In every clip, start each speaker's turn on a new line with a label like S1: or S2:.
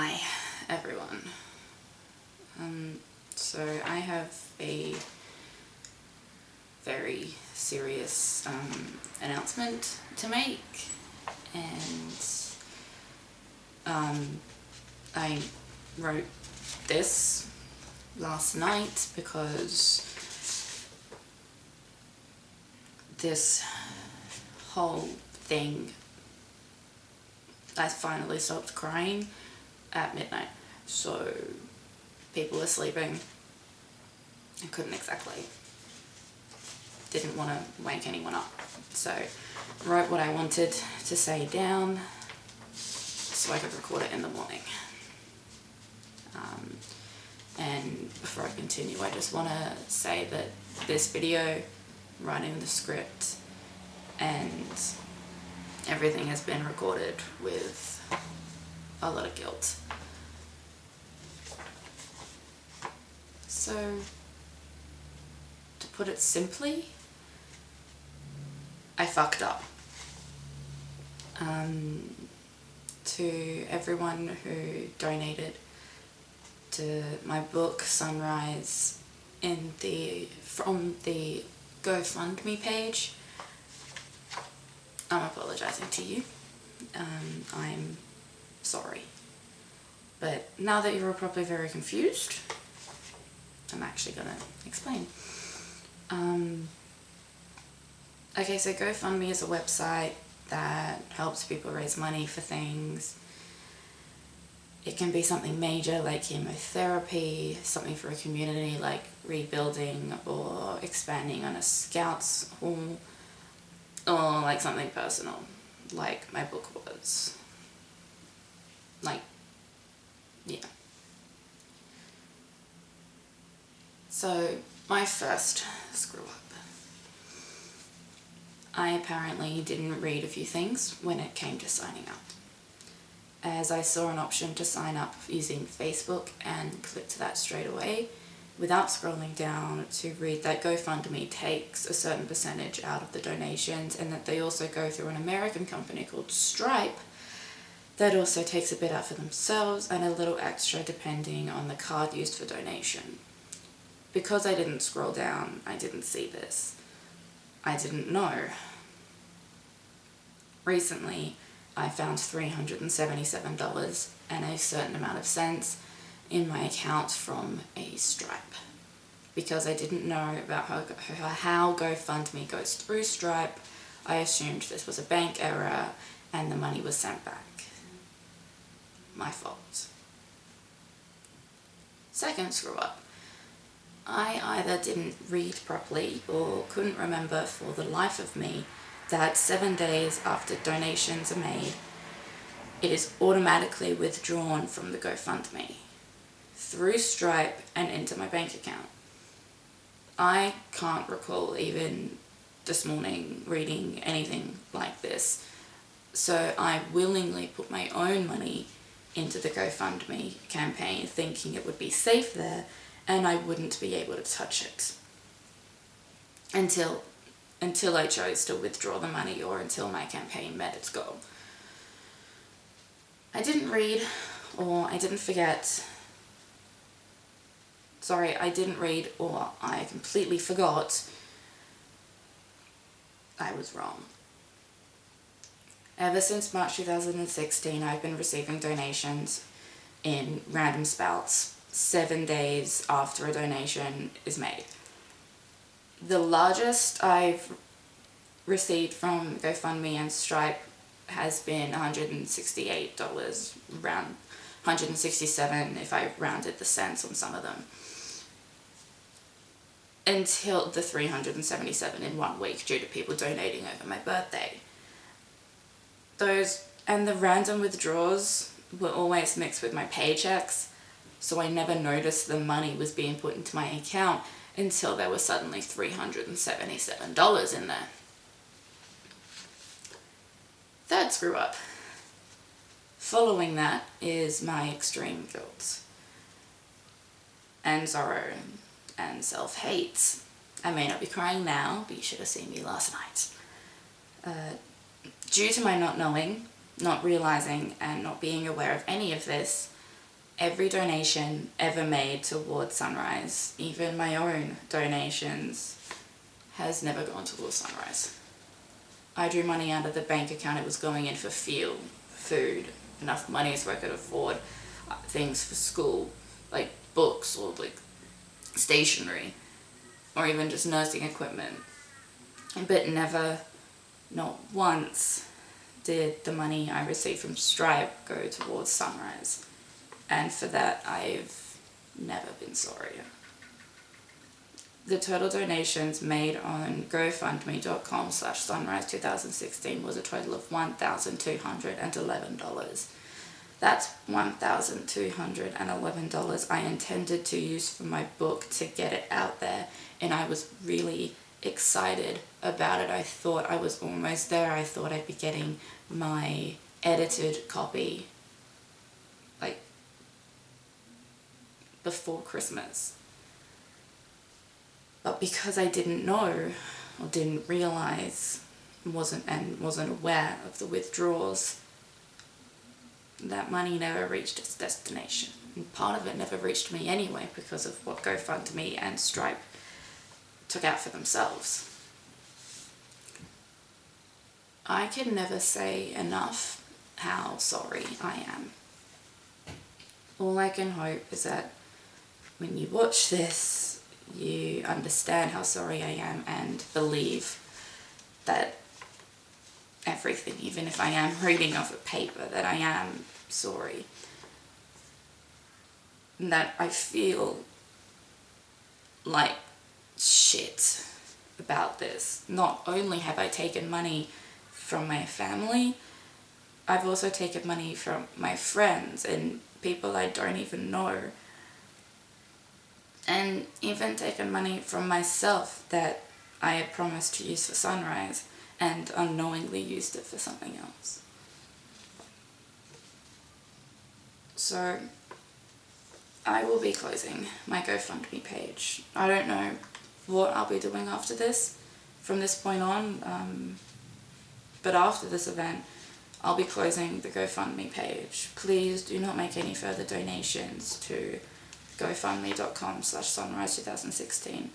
S1: Hi everyone. So I have a very serious announcement to make, and I wrote this last night because this whole thing, I finally stopped crying at midnight, so people were sleeping. I didn't want to wake anyone up, so I wrote what I wanted to say down so I could record it in the morning. And before I continue, I just want to say that this video, writing the script, and everything has been recorded with a lot of guilt. So, to put it simply, I fucked up. To everyone who donated to my book Sunrise from the GoFundMe page, I'm apologizing to you. I'm sorry. But now that you're all probably very confused, I'm actually gonna explain. Okay, so GoFundMe is a website that helps people raise money for things. It can be something major like chemotherapy, something for a community like rebuilding or expanding on a scouts hall, or like something personal like my book was. Yeah. So, my first screw up. I apparently didn't read a few things when it came to signing up, as I saw an option to sign up using Facebook and clicked that straight away without scrolling down to read that GoFundMe takes a certain percentage out of the donations, and that they also go through an American company called Stripe that also takes a bit out for themselves and a little extra depending on the card used for donation. Because I didn't scroll down, I didn't see this. I didn't know. Recently, I found $377 and a certain amount of cents in my account from a Stripe. Because I didn't know about how GoFundMe goes through Stripe, I assumed this was a bank error and the money was sent back. My fault. Second screw up. I either didn't read properly or couldn't remember for the life of me that 7 days after donations are made, it is automatically withdrawn from the GoFundMe through Stripe and into my bank account. I can't recall even this morning reading anything like this, so I willingly put my own money into the GoFundMe campaign thinking it would be safe there and I wouldn't be able to touch it until I chose to withdraw the money or until my campaign met its goal. I didn't read, or I didn't forget. Sorry, I didn't read, or I completely forgot. I was wrong. Ever since March 2016, I've been receiving donations in random spouts 7 days after a donation is made. The largest I've received from GoFundMe and Stripe has been $168, around $167 if I rounded the cents on some of them, until the $377 in 1 week due to people donating over my birthday. And the random withdrawals were always mixed with my paychecks, so I never noticed the money was being put into my account until there was suddenly $377 in there. Third screw up. Following that is my extreme guilt and sorrow and self-hate. I may not be crying now, but you should have seen me last night. Due to my not knowing, not realizing, and not being aware of any of this, every donation ever made towards Sunrise, even my own donations, has never gone towards Sunrise. I drew money out of the bank account. It was going in for fuel, food, enough money so I could afford things for school, like books or like stationery, or even just nursing equipment. But never, not once, did the money I received from Stripe go towards Sunrise. And for that, I've never been sorry. The total donations made on GoFundMe.com/Sunrise2016 was a total of $1,211. That's $1,211 I intended to use for my book to get it out there, and I was really excited about it. I thought I was almost there. I thought I'd be getting my edited copy like before Christmas. But because I didn't know or didn't realize wasn't aware of the withdrawals, that money never reached its destination. And part of it never reached me anyway because of what GoFundMe and Stripe took out for themselves. I can never say enough how sorry I am. All I can hope is that when you watch this, you understand how sorry I am and believe that everything, even if I am reading off a paper, that I am sorry. And that I feel like shit about this. Not only have I taken money from my family, I've also taken money from my friends and people I don't even know. And even taken money from myself that I had promised to use for Sunrise and unknowingly used it for something else. So I will be closing my GoFundMe page. I don't know what I'll be doing after this, from this point on, but after this event, I'll be closing the GoFundMe page. Please do not make any further donations to GoFundMe.com/Sunrise2016.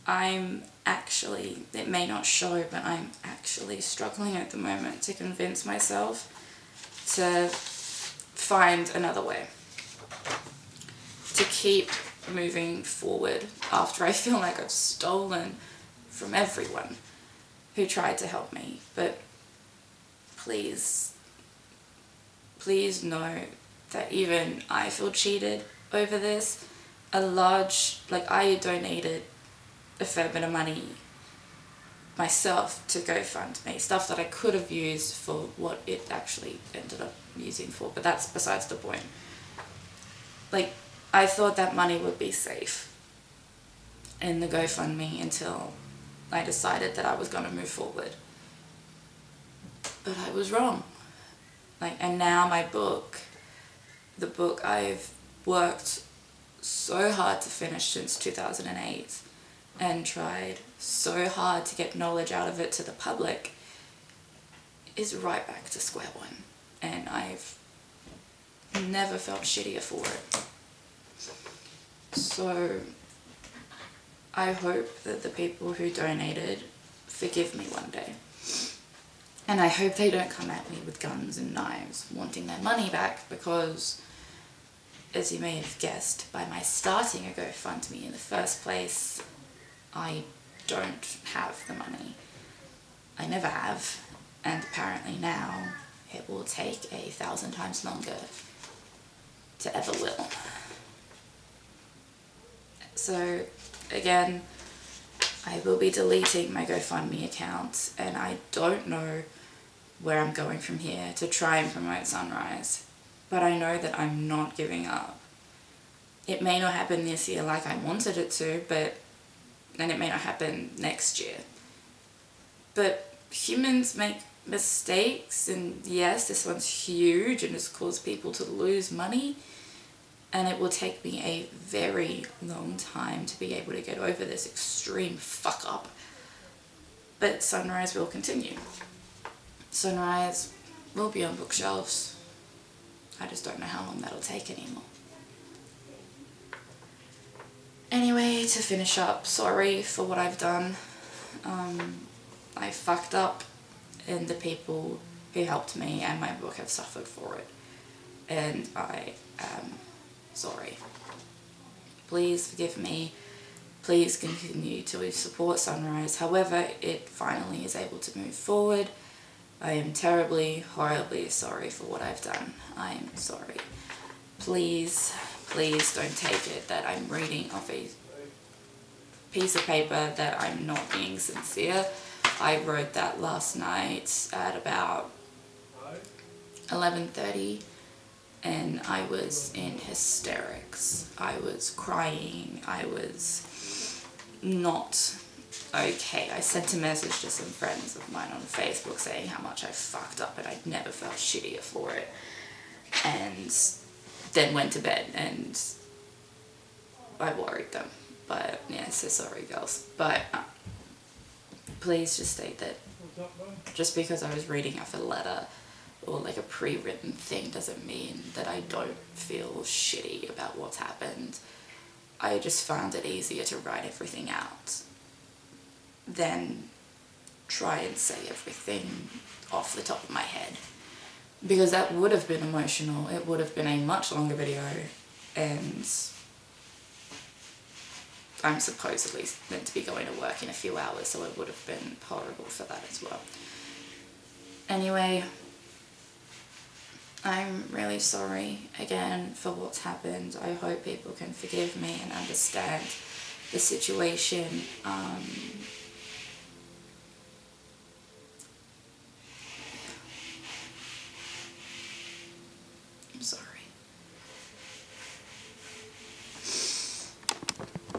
S1: I'm actually, it may not show, but I'm actually struggling at the moment to convince myself to find another way to keep moving forward after I feel like I've stolen from everyone who tried to help me. But please know that even I feel cheated over this. I donated a fair bit of money myself to GoFundMe, stuff that I could have used for what it actually ended up using for, but that's besides the point. I thought that money would be safe in the GoFundMe until I decided that I was going to move forward. But I was wrong. And now my book, the book I've worked so hard to finish since 2008 and tried so hard to get knowledge out of it to the public, is right back to square one. And I've never felt shittier for it. So I hope that the people who donated forgive me one day. And I hope they don't come at me with guns and knives wanting their money back, because, as you may have guessed, by my starting a GoFundMe in the first place, I don't have the money. I never have, and apparently now it will take 1,000 times longer to ever will. So again, I will be deleting my GoFundMe account, and I don't know where I'm going from here to try and promote Sunrise, but I know that I'm not giving up. It may not happen this year like I wanted it to, and it may not happen next year. But humans make mistakes, and yes, this one's huge and has caused people to lose money, and it will take me a very long time to be able to get over this extreme fuck up. But Sunrise will continue. Sunrise will be on bookshelves. I just don't know how long that'll take anymore. Anyway, to finish up, sorry for what I've done. I fucked up, and the people who helped me and my book have suffered for it. And I am sorry. Please forgive me. Please continue to support Sunrise. However it finally is able to move forward. I am terribly, horribly sorry for what I've done. I'm sorry. Please, please don't take it that I'm reading off a piece of paper that I'm not being sincere. I wrote that last night at about 11:30 and I was in hysterics. I was crying. I was not okay. I sent a message to some friends of mine on Facebook saying how much I fucked up and I'd never felt shittier for it. And then went to bed and I worried them. But yeah, so sorry girls. But please just state that just because I was reading off a letter or like a pre-written thing doesn't mean that I don't feel shitty about what's happened. I just found it easier to write everything out than try and say everything off the top of my head. Because that would have been emotional. It would have been a much longer video, and I'm supposedly meant to be going to work in a few hours, so it would have been horrible for that as well. Anyway, I'm really sorry again for what's happened. I hope people can forgive me and understand the situation.